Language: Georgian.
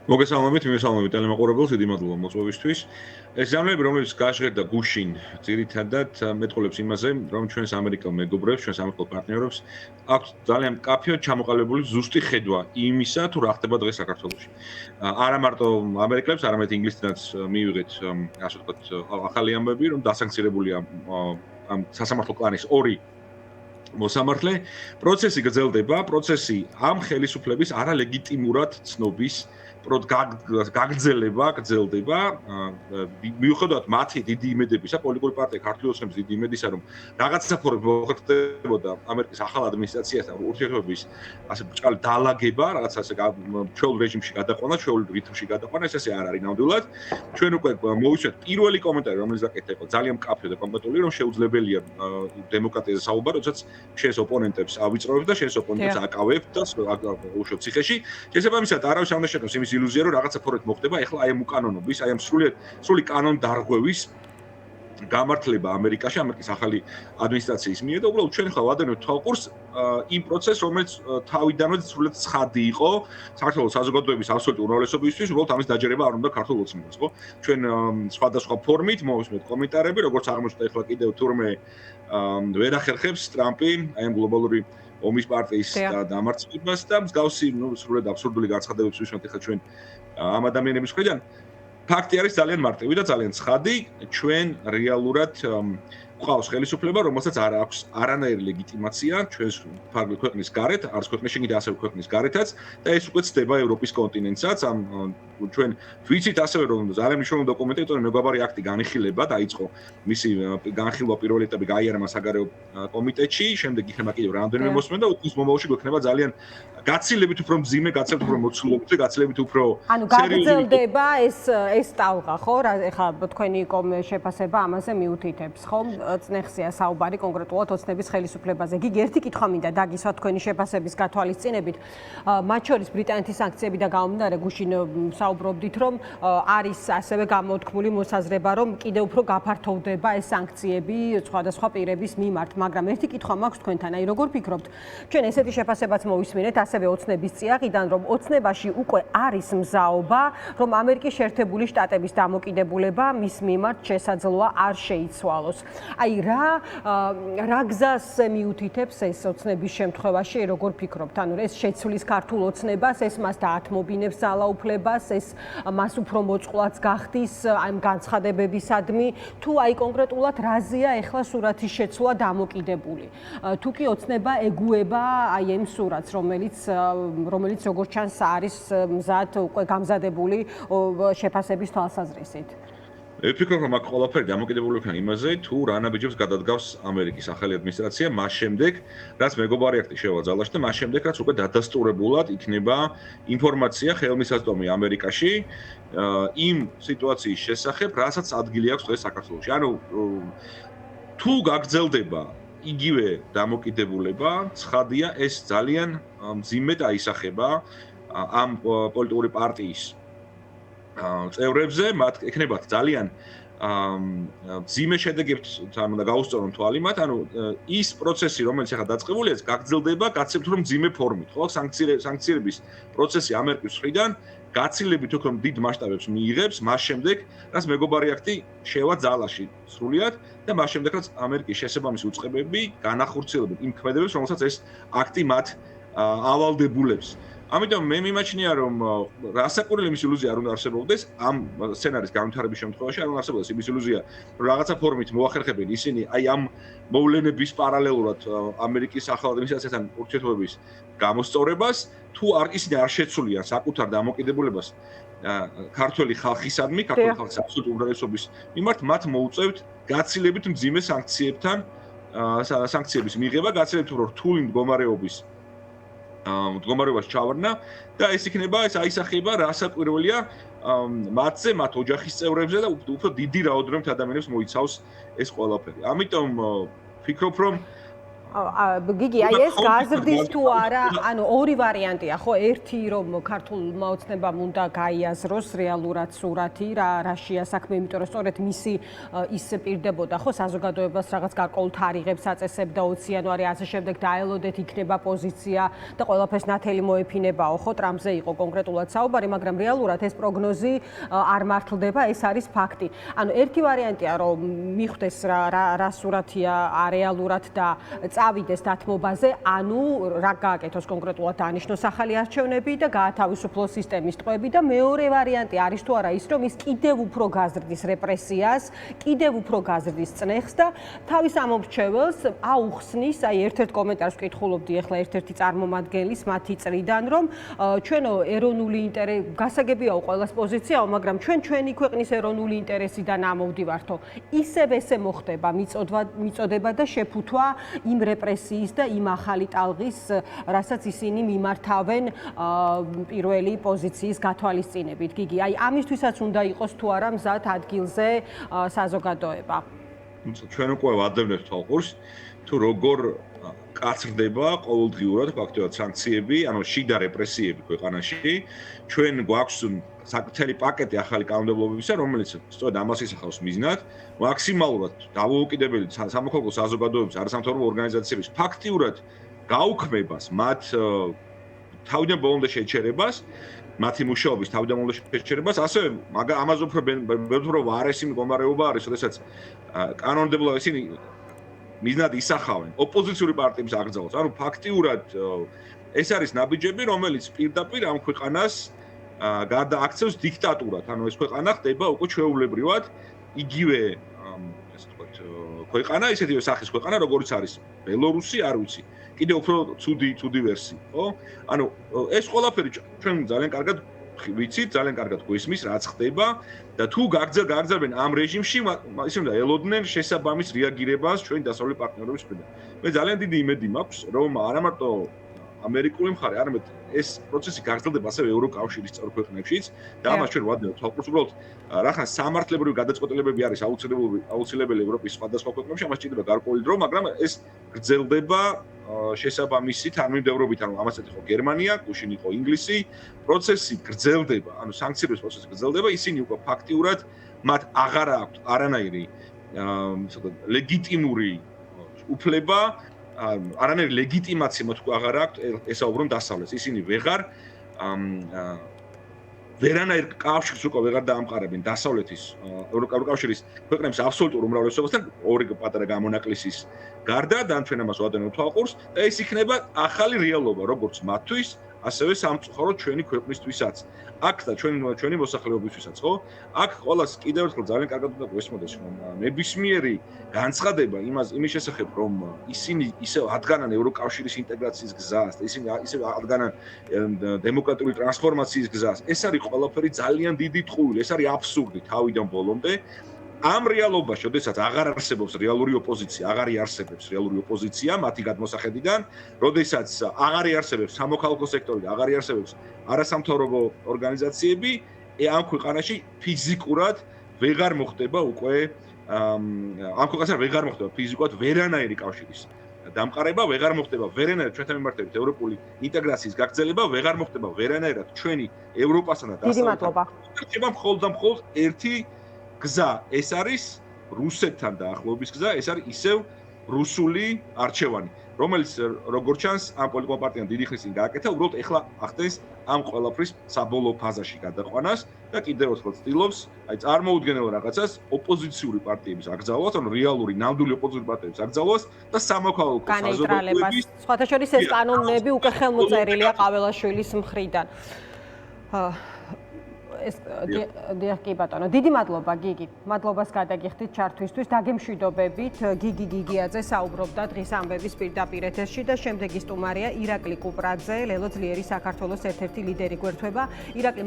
მოგესალმებით, მივესალმებით ტელემოყურებელს, დიდი მადლობა მოწვევისთვის. ეს ზამნები, რომელიც გაჟღერდა გუშინ, ძირითადად მეტყოლებს იმაზე, რომ ჩვენს ამერიკელ მეგობრებს, ჩვენს ამერიკელ პარტნიორებს აქვთ ძალიან მკაფიოდ ჩამოყალიბებული ზუსტი ხედვა იმისა, თუ რა ხდება დღეს საქართველოში. არა მარტო ამერიკელებს, არამედ ინგლისთანაც მივიღეთ, ასე ვთქვათ, ახალი ამბები, რომ დასანქცირებულია ამ სასამართლო კლანის ორი მოსამართლე, პროცესი გრძელდება, პროცესი ამ ხელისუფლების არალეგიტიმურად ცნობის გაგრძელება, გრძელდება, მიუხედავად მათი დიდი იმედებისა, პოლიტიკური პარტია ქართული ოცნების დიდი იმედისა, რომ რაღაცა ფორმით მოხერხდებოდა ამერიკის ახალ ადმინისტრაციასთან ურთიერთობების ასე ბრჭყალი დაალაგება, რაღაც ასე ჩვეულ რეჟიმში გადაყვანა, ჩვეულ რითმში გადაყვანა, ეს ასე არ არის ნამდვილად. ჩვენ უკვე მოვისმენთ პირველი კომენტარი, რომელიც გაკეთდა იყო ძალიან მკაფიო და კომპეტენტური, რომ შეუძლებელია დემოკრატიაზე საუბარი, როდესაც შენს ოპონენტებს ავიწროვებ და შენს ოპონენტებს აკავებ და უშო ციხეში. შესაბამისად, არავის არ უნდა შექმნას იმის ილუზია, რომ რაღაცა ფორმით მოხდება ახლა აი ამ უკანონობის, აი ამ სრული კანონ დარღვევის გამართლება ამერიკაში, ამერიკის ახალი ადმინისტრაციის მიერ და უბრალოდ ჩვენ ხა ვადენებთ თვალყურს იმ პროცესს, რომელიც თავიდანვე სრულად ცხადი იყო საქართველოს საზოგადოების აბსოლუტური უმრავლესობისთვის, უბრალოდ ამის დაჯერება არ უნდა ქართულ ოცნებას, ხო? ჩვენ სხვადასხვა ფორმით მოვისმენთ კომენტარები, როგორც აღმოჩნდა ახლა კიდევ თურმე ვერ ახერხებს ტრამპი აი ამ გლობალური ომის პარტიის დამარცხებას და მსგავსი სრულად აბსურდული განცხადებებს ვისმენთ ახლა ჩვენ ამ ადამიანების მხრიდან. ფაქტი არის ძალიან მარტივი და ძალიან ცხადი, ჩვენ რეალურად გვყავს ხელისუფლება, რომელსაც არ აქვს არანაირი ლეგიტიმაცია ჩვენს ქვეყნის გარეთ, არც ქვეყნის შიგნით, ასევე ქვეყნის გარეთაც და ეს უკვე ცდება ევროპის კონტინენტსაც. ჩვენ ვიცით ასევე, რომ ძალიან მნიშვნელოვანი დოკუმენტი, იმიტომ რომ მეგობარი აქტი განიხილება დაიწყო მისი განხილვა პირველი ეტაპი გაიარება საგარეო კომიტეტში, შემდეგ იქნება კიდევ რამდენიმე მოსმენა და უწლის მომავალში გვექნება ძალიან გაცილებით უფრო მძიმე, გაცილებით უფრო მოცულობითი და გაცილებით უფრო ანუ გაგრძელდება ეს ტალღა, ხო? ეხლა თქვენი შეფასება ამაზე მიუთითებს, ხო? წნეხსია საუბარი კონკრეტულად ოცნების ხელისუფლებაზე. გიგი, ერთი კითხვა მინდა დაგისვათ თქვენი შეფასების გათვალისწინებით. მათ შორის ბრიტანეთის სანქციები და გამომდინარე გუშინ საუბრობდით, რომ არის ასევე გამოთქმული მოსაზრება, რომ კიდევ უფრო გაფართოვდება ეს სანქციები სხვადასხვა პირების მიმართ, მაგრამ ერთი კითხვა მაქვს თქვენთან, აი როგორ ფიქრობთ? ჩვენ ესეთი შეფასებაც მოვისმინეთ ასევე ოცნების წიაღიდან, რომ ოცნებაში უკვე არის მზაობა, რომ ამერიკის შეერთებული შტატების დამოკიდებულება მის მიმართ შესაძლოა არ შეიცვალოს. აი რა გზას მიუთითებს ეს ოცნების შემთხვევაში, როგორ ფიქრობთ? ანუ ეს შეცვლის ქართულ ოცნებას, ეს მას დაათმობინებს ძალაუფლებას, ეს მას უფრო მოწყვლადს გახდის ამ განცხადებებისადმი, თუ აი კონკრეტულად რაზეა ეხლა სურათის შეცვლა დამოკიდებული. თუ კი ოცნება ეგუება აი ამ სურათს, რომელიც როგორც ჩანს არის მზად უკვე გამზადებული შეფასების თვალსაზრისით. ვფიქრობ, რომ აქ ყველაფერი დამოკიდებული იქნება იმაზე, თუ რა ნაბიჯებს გადადგავს ამერიკის ახალი ადმინისტრაცია, მას შემდეგ, რაც მეგობარი აქტი შევა ძალაში და მას შემდეგ, რაც უკვე დადასტურებულად იქნება ინფორმაცია ხელმისაწვდომი ამერიკაში იმ სიტუაციის შესახებ, რასაც ადგილი აქვს დღეს საქართველოში. ანუ თუ გაგრძელდება იგივე დამოკიდებულება, ცხადია, ეს ძალიან მძიმედ აისახება ამ პოლიტიკური პარტიის წევრებზე, მათ ექნებათ ძალიან მძიმე შედეგებს უნდა გაუსწორონ თვალი მათ, ანუ ის პროცესი, რომელიც ახლა დაწყებულია, გაგრძელდება გაცილებით უფრო მძიმე ფორმით, ხო? სანქციების პროცესი ამერიკის მხრიდან გაცილებით უფრო დიდ მასშტაბებს მიიღებს, მას შემდეგ, რაც მეგობარი აქტი შევა ძალაში სრულიად და მას შემდეგ, რაც ამერიკის შესაბამისი უწყებები განახორციელებენ იმ ქმედებებს, რომელსაც ეს აქტი მათ ავალდებულებს. ამიტომ მე მიმაჩნია, რომ რასაკვირველი იმის ილუზია არ უნდა არსებობდეს ამ სცენარის განვითარების შემთხვევაში, არ უნდა არსებობდეს იმის ილუზია, რომ რაღაცა ფორმით მოახერხებენ ისინი აი ამ მოვლენების პარალელურად ამერიკის ახალ ადმინისტრაციასთან ურთიერთობების გამოსწორებას, თუ ისინი არ შეცვლიან საკუთარ დამოკიდებულებას ქართველი ხალხისადმი, ქართული ხალხის აბსოლუტური უმრავლესობის მიმართ, მათ მოუწევთ გაცილებით მძიმე სანქციების მიღება, გაცილებით უფრო რთული მდგომარეობას ჩავარდნა და ეს იქნება ეს აისახება რასაკვირველია მათზე, მათ ოჯახის წევრებზე და უფრო დიდი რაოდენობით ადამიანებს მოიცავს ეს ყველაფერი. ამიტომ ვფიქრობ, რომ გიგი, აი ეს გაზრდის თუ არა, ანუ ორი ვარიანტია, ხო? ერთი რომ ქართულმა ოცნებამ უნდა გაიაზროს რეალურად სურათი რა შეა საქმე, იმიტომ რომ სწორედ მისი ის პირდებოდა, ხო, საზოგადოებას რაღაც გარკვეულ თარიღებს აწესებდა 20 იანვარი, ასე შემდეგ დაელოდეთ იქნება პოზიცია და ყველაფერს ნათელი მოეფინებაო, ხო? ტრამპზე იყო კონკრეტულად საუბარი, მაგრამ რეალურად ეს პროგნოზი არ მართლდება, ეს არის ფაქტი. ანუ ერთი ვარიანტია რომ მიხვდეს რა სურათია არეალურად და წავიდეს დათმობაზე, ანუ რა გააკეთოს კონკრეტულად დანიშნოს ახალი არჩევნები და გაათავისუფლოს სისტემის ტყვეები და მეორე ვარიანტი არის თუ არა ის, რომ ის კიდევ უფრო გაზრდის რეპრესიას, კიდევ უფრო გაზრდის წნეხს და თავის ამომრჩეველს აუხსნის, აი ერთ-ერთ კომენტარს ვკითხულობდი ახლა ერთ-ერთი წარმომადგენლის მათი წრიდან, რომ ჩვენო ეროვნული ინტერესი გასაგებიაო ყველას პოზიციაო, მაგრამ ჩვენი ქვეყნის ეროვნული ინტერესიდან ამოვდივართო. ისევ ესე მოხდება მიწოდება და შეფუთვა იმ რეპრესიის და იმ ახალი ტალღის, რასაც ისინი მიმართავენ პირველი პოზიციის გათვალისწინებით. გიგი, აი ამისთვისაც უნდა იყოს თუ არა მზად ადგილზე საზოგადოება. ჩვენ უკვე ვადევნებთ თვალყურს, თუ როგორ კაცრდება ყოველდღიურად ფაქტობრივად სანქციები, ანუ შიდა რეპრესიები ქვეყანაში. ჩვენ გვაქვს საკუთარი პაკეტი ახალი კანონმდებლობებისა, რომელიც სწორედ ამას ისახავს მიზნად, მაქსიმალურად დამოუკიდებელი სამოქალაქო საზოგადოების არასამთავრობო ორგანიზაციების ფაქტიურად გაუქმებას, მათ თავიდან ბოლომდე შეჩერებას, მათი მუშაობის თავიდან ბოლომდე შეჩერებას, ასევე ამაზე უფრო ვარესი მდგომარეობა არის, როდესაც კანონმდებლობა ისინი მიზნად ისახავენ ოპოზიციური პარტიების აკრძალვას. ანუ ფაქტიურად ეს არის ნაბიჯები, რომელიც პირდაპირ ამ ქვეყანას გადააქცევს დიქტატურად. ანუ ეს ქვეყანა ხდება უკვე ჩვეულებრივად იგივე ესე ვთქვათ ქვეყანა, ისეთივე სახის ქვეყანა, როგორც არის ბელორუსი, არ ვიცი. კიდევ უფრო ცუდი ვერსია, ხო? ანუ ეს ყველაფერი ჩვენ ძალიან კარგად ვიცით, ძალიან კარგად გვესმის, რაც ხდება და თუ გაგრძელებენ ამ რეჟიმში, ისინი უნდა ელოდნენ შესაბამის რეაგირებას ჩვენი დასავლელი პარტნიორების მხრიდან. მე ძალიან დიდი იმედი მაქვს, რომ არა მარტო ამერიკული მხარე, არამედ ეს პროცესი გაგრძელდება ასევე ევროკავშირის წევრ ქვეყნებშიც და ამას ჩვენ ვადევნებთ თვალყურს. უბრალოდ რახან სამართლებრივი გადაწყვეტილებები არის აუცილებელი ევროპის სხვადასხვა ქვეყნებში, ამას ჭირდება გარკვეული დრო, მაგრამ ეს გრძელდება შესაბამისი თანმიმდევრობით, ანუ ამას ეთქო გერმანია, გუშინ იყო ინგლისი, პროცესი გრძელდება, ანუ სანქციების პროცესი გრძელდება, ისინი უკვე ფაქტიურად მათ აღარ აქვთ არანაირი ლეგიტიმური უფლება, არანაირი ლეგიტიმაცია მათ უკვე აღარ აქვთ ესაუბრონ დასავლეთს. ისინი ვერანაირ კავშირს უკვე ვეღარ დაამყარებენ დასავლეთის ევროკავშირის ქვეყნების აბსოლუტურ უმრავლესობასთან, ორი პატარა გამონაკლისის გარდა, და ჩვენ ამას ვადევნებთ თვალყურს და ეს იქნება ახალი რეალობა, როგორც მათთვის, ასევე სამწუხაროდ ჩვენი ქვეყნისთვისაც. აქ და ჩვენი მოსახლეობისთვისაც, ხო? აქ ყოველას კიდევ ერთხელ ძალიან კარგად უნდა გვესმოდეს, რომ ნებისმიერი განცხადება იმის შესახებ, რომ ისინი ისევ ადგანან ევროკავშირის ინტეგრაციის გზას და ისინი ისევ ადგანან დემოკრატიული ტრანსფორმაციის გზას, ეს არის ყველაფერი ძალიან დიდი ტყუილი, ეს არის აბსურდი თავიდან ბოლომდე. ამ რეალობაში, როდესაც აღარ არსებობს რეალური ოპოზიცია, აღარ იარსებებს რეალური ოპოზიცია მათი გადმოსახედიდან, როდესაც აღარ იარსებებს სამოქალაქო სექტორი და აღარ იარსებებს არასამთავრობო ორგანიზაციები, ამ ქვეყანაში ფიზიკურად ვეღარ მოხდება უკვე ამ ქვეყანაში ვეღარ მოხდება ფიზიკურად ვერანაირი კავშირის დამყარება, ვეღარ მოხდება ვერანაირად ჩვენთან მიმართებით ევროპული ინტეგრაციის გაგრძელება, ვეღარ მოხდება ვერანაირად ჩვენი ევროპასთან და დასავლეთთან. ხდება მხოლოდ და მხოლოდ ერთი გზა, ეს არის რუსეთთან დაახლოების გზა, ეს არის ისევ რუსული არჩევანი, რომელიც როგორც ჩანს ამ პოლიტიკურ პარტიამ დიდი ხნის წინ გააკეთა, უბრალოდ ეხლა ახდენს ამ ყველაფრის საბოლოო ფაზაში გადაყვანას და კიდევ ერთხელ ცდილობს, აი წარმოუდგენელ რაღაცას ოპოზიციური პარტიების აკრძალვას, ანუ რეალური ნამდვილი ოპოზიციური პარტიების აკრძალვას და სამოქალაქო საზოგადოების. სხვათა შორის ეს კანონები უკვე ხელმოწერილია ყაველაშვილის მხრიდან. დიახ კი ბატონო, დიდი მადლობა გიგი. მადლობას გადაგიხდით ჩართვისთვის, დაგემშვიდობებით. გიგი გიგიაძე საუბრობდა დღის ამბების პირდაპირ ეთერში და შემდეგი სტუმარია ირაკლი კუპრაძე, ლელო ძლიერი საქართველოს ერთ-ერთი ლიდერი გვერდთვება. ირაკლი